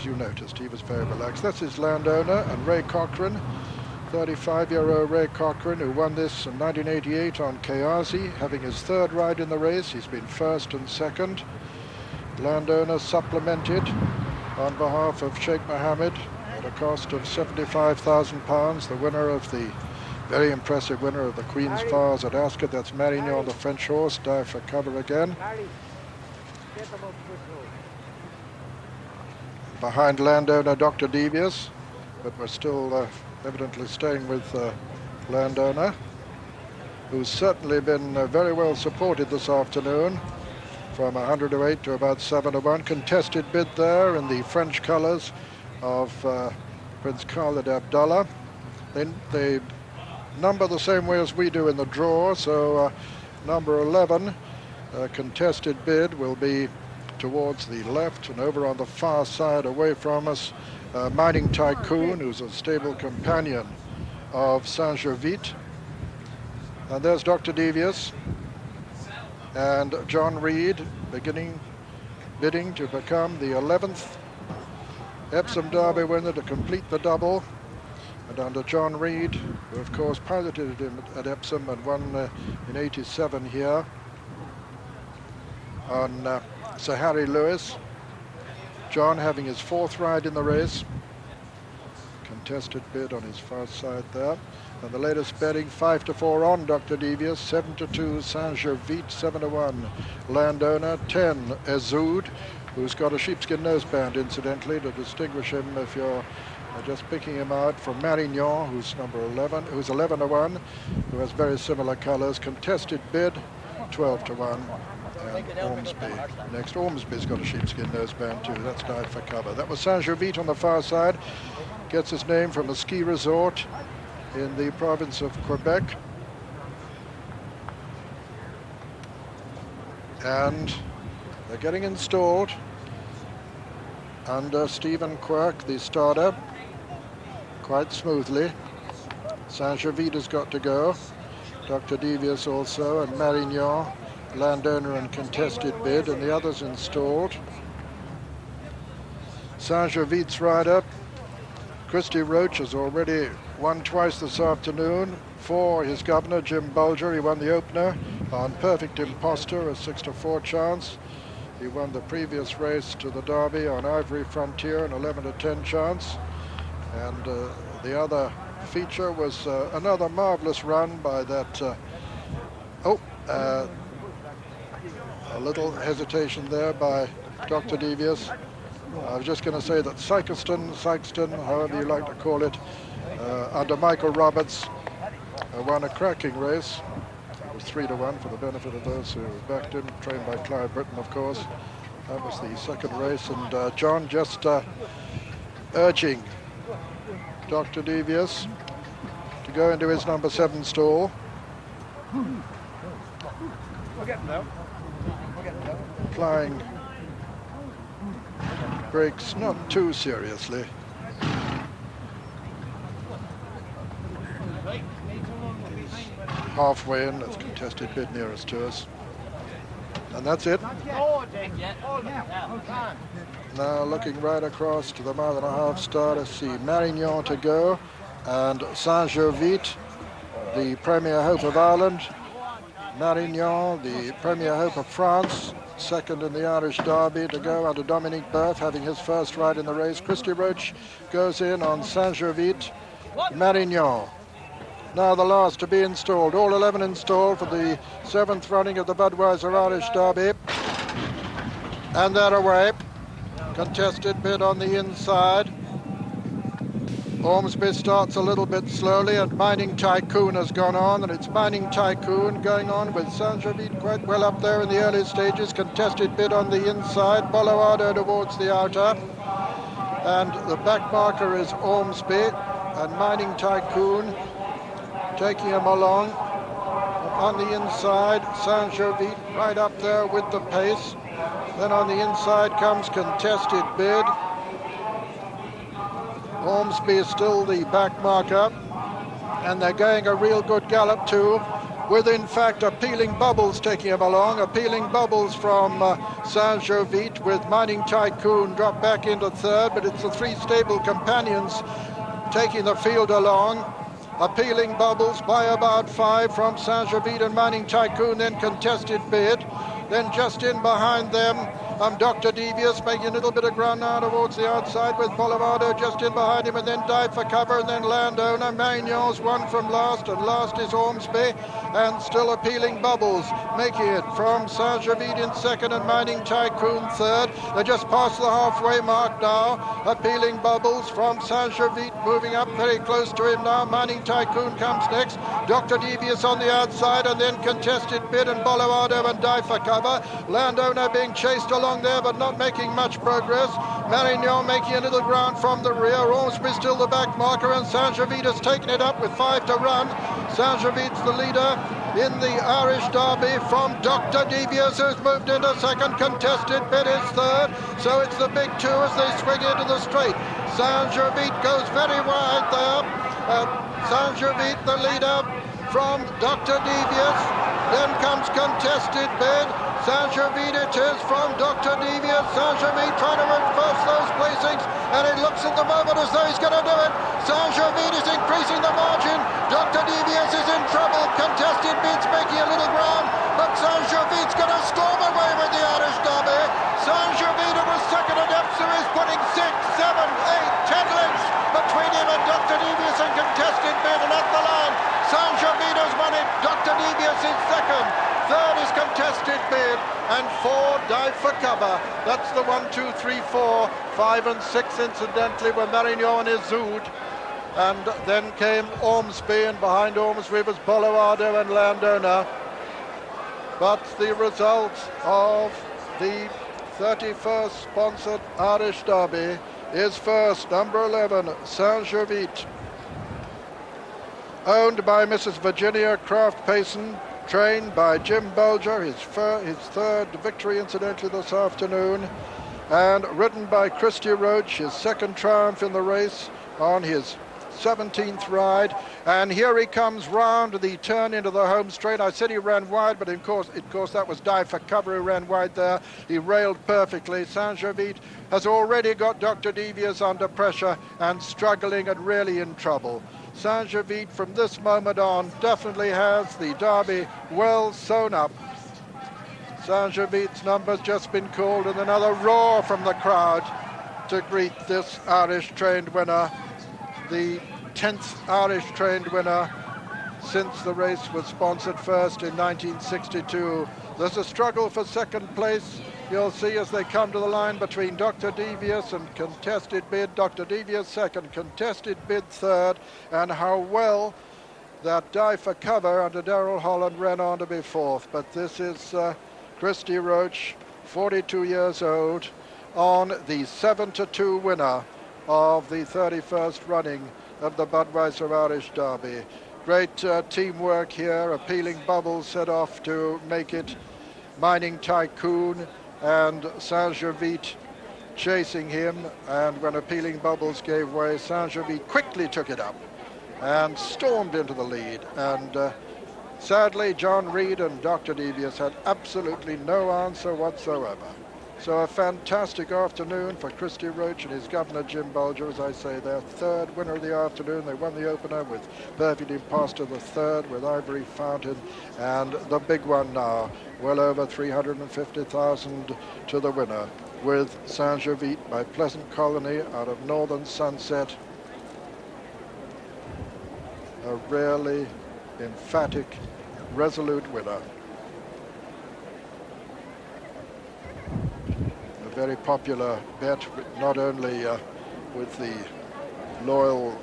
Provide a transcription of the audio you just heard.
you noticed, he was very relaxed. That's his landowner, and Ray Cochrane, 35-year-old Ray Cochrane, who won this in 1988 on Kayazi, having his third ride in the race. He's been first and second. Landowner supplemented on behalf of Sheikh Mohammed at a cost of £75,000. The winner of the very impressive winner of the Queen's Fars at Ascot, that's Marignan, the French horse, dive for cover again. Behind landowner Dr. Devious, but we're still evidently staying with landowner, who's certainly been very well supported this afternoon, from 100 to about 7-1. Contested bid there in the French colours of Prince Khalid Abdullah. They number the same way as we do in the draw, so number 11, contested bid, will be towards the left, and over on the far side away from us, Mining Tycoon, who's a stable companion of Saint-Jovite. And there's Dr. Devious and John Reed bidding to become the 11th Epsom Derby winner to complete the double. And under John Reed, who of course piloted him at Epsom and won in '87 here on Sir Harry Lewis. John having his fourth ride in the race. Contested bid on his far side there. And the latest betting, 5-4 on Dr. Devious, 7-2 Saint-Jovite, 7-1 landowner, 10 Ezoud, who's got a sheepskin noseband, incidentally, to distinguish him if you're just picking him out from Marignan, who's number 11, who's 11-1, who has very similar colours. Contested bid, 12-1. And Ormsby next. Ormsby's got a sheepskin noseband too. That's dive for cover. That was Saint-Jovite on the far side. Gets his name from a ski resort in the province of Quebec. And they're getting installed under Stephen Quirk, the starter, quite smoothly. Saint-Jovite has got to go. Dr. Devious also, and Marignan, landowner and contested bid, and the others installed. Saint-Jovite's rider, Christy Roach, has already won twice this afternoon for his governor, Jim Bulger. He won the opener on Perfect Imposter, a 6-4 chance. He won the previous race to the Derby on Ivory Frontier, an 11-10 chance. And the other feature was another marvelous run by that... a little hesitation there by Dr. Devious. I was just going to say that Sykeston, however you like to call it, under Michael Roberts, won a cracking race. It was 3-1 for the benefit of those who backed him, trained by Clive Britton, of course. That was the second race, and John just urging Dr. Devious to go into his number 7 stall. Applying brakes not too seriously. Halfway in, that's contested bid nearest to us. And that's it. Now looking right across to the mile-and-a-half start, I see Marignan to go, and Saint-Jovite, the Premier Hope of Ireland. Marignan, the Premier Hope of France, second in the Irish Derby, to go under Dominique Berth, having his first ride in the race. Christy Roach goes in on Saint-Jovite. Marignan, now the last to be installed. All 11 installed for the 7th running of the Budweiser Irish Derby. And they're away. Contested bid on the inside. Ormsby starts a little bit slowly, and Mining Tycoon has gone on, and it's Mining Tycoon going on with Saint-Jovite quite well up there in the early stages. Contested bid on the inside, Boloado towards the outer, and the back marker is Ormsby, and Mining Tycoon taking him along. On the inside, Saint-Jovite right up there with the pace. Then on the inside comes Contested Bid. Ormsby is still the back marker, and they're going a real good gallop too. with in fact Appealing Bubbles taking him along. Appealing Bubbles from Saint Jovite, with Mining Tycoon dropped back into third, but it's the three stable companions taking the field along. Appealing Bubbles by about 5 from Saint Jovite and Mining Tycoon, then contested bid. Then just in behind them, Dr. Devious making a little bit of ground now towards the outside, with Bolivardo just in behind him, and then Dive for Cover, and then Landowner. Magnon's one from last, and last is Ormsby, and still Appealing Bubbles making it from Saint Jovite in second and Mining Tycoon third. They just passed the halfway mark now. Appealing Bubbles from Saint Jovite moving up very close to him now. Mining Tycoon comes next. Dr. Devious on the outside, and then contested bid and Bolivardo and Dive for Cover. Landowner being chased along there but not making much progress. Marignon making a little ground from the rear. Ormsby still the back marker, and Saint Jovite has taken it up with 5 to run. Saint Jovite's the leader in the Irish Derby from Dr. Devious, who's moved into second. Contested bid is third, so it's the big two as they swing into the straight. Saint Jovite goes very wide there. Saint Jovite the leader from Dr. Devious. Then comes contested bid. Saint Jovite it is from Dr. Devious. Saint Jovite trying to reverse those placings, and it looks at the moment as though he's going to do it. Saint Jovite is increasing the margin. Dr. Devious is in trouble. Contested bids making a little ground, but Saint Jovite's going to storm away with the Irish Derby. Saint Jovite was second at Epsom is putting 6, 7, 8, 10 lengths between him and Dr. Devious, and contested bid, and at the line Saint Jovite has won it. Dr. Devious is second. Third is contested bid, and 4 Dive for Cover. That's the 1, 2, 3, 4, 5 and 6 incidentally were Marignon and Izoud. And then came Ormsby, and behind Ormsby was Bolivardo and Landowner. But the result of the 31st sponsored Irish Derby is first, number 11, Saint Jovite, owned by Mrs. Virginia Kraft Payson, trained by Jim Bulger, his third victory incidentally this afternoon, and ridden by Christy Roach, his second triumph in the race on his 17th ride. And here he comes round the turn into the home straight. I said he ran wide, but of course that was Dive for Cover who ran wide there. He railed perfectly. Saint Jovite has already got Dr. Devious under pressure and struggling and really in trouble. Saint Jovite from this moment on definitely has the Derby well sewn up. Saint Jovite's number's just been called, and another roar from the crowd to greet this Irish trained winner, the 10th Irish trained winner since the race was sponsored first in 1962. There's a struggle for second place. You'll see as they come to the line between Dr. Devious and contested bid. Dr. Devious second, contested bid third, and how well that Dive for Cover under Darrell Holland ran on to be fourth. But this is Christy Roach, 42 years old, on the 7-2 winner of the 31st running of the Budweiser Irish Derby. Great teamwork here. Appealing Bubbles set off to make it. Mining Tycoon and Saint Jovite chasing him, and when Appealing Bubbles gave way, Saint Jovite quickly took it up and stormed into the lead. And sadly, John Reed and Dr. Devious had absolutely no answer whatsoever. So a fantastic afternoon for Christy Roach and his governor Jim Bulger. As I say, their third winner of the afternoon. They won the opener with Perfect Imposter, the third with Ivory Fountain, and the big one now, well over 350,000 to the winner, with Saint Jovite by Pleasant Colony out of Northern Sunset. A really emphatic, resolute winner. A very popular bet, not only with the loyal